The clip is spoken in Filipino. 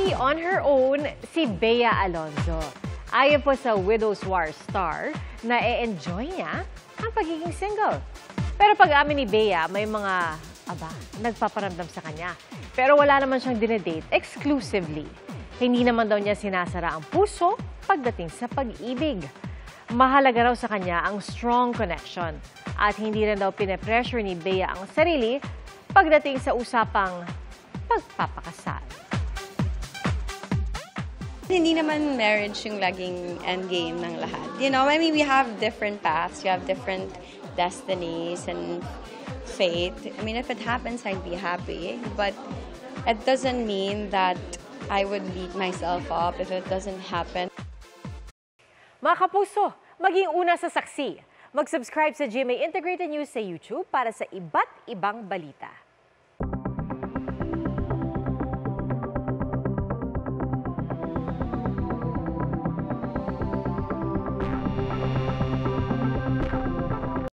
happy on her own si Bea Alonzo. Ayon po sa Widow's War star, na e-enjoy niya ang pagiging single. Pero pag-amin ni Bea, may mga nagpaparamdam sa kanya. Pero wala naman siyang dinedate exclusively. Hindi naman daw niya sinasara ang puso pagdating sa pag-ibig. Mahalaga raw sa kanya ang strong connection. At hindi rin daw pinapressure ni Bea ang sarili pagdating sa usapang pagpapakasal. Hindi naman marriage yung laging endgame ng lahat. You know, I mean, we have different paths, we have different destinies and fate. I mean, if it happens, I'd be happy. But it doesn't mean that I would beat myself up if it doesn't happen. Mga kapuso, maging una sa saksi. Mag-subscribe sa GMA Integrated News sa YouTube para sa iba't ibang balita.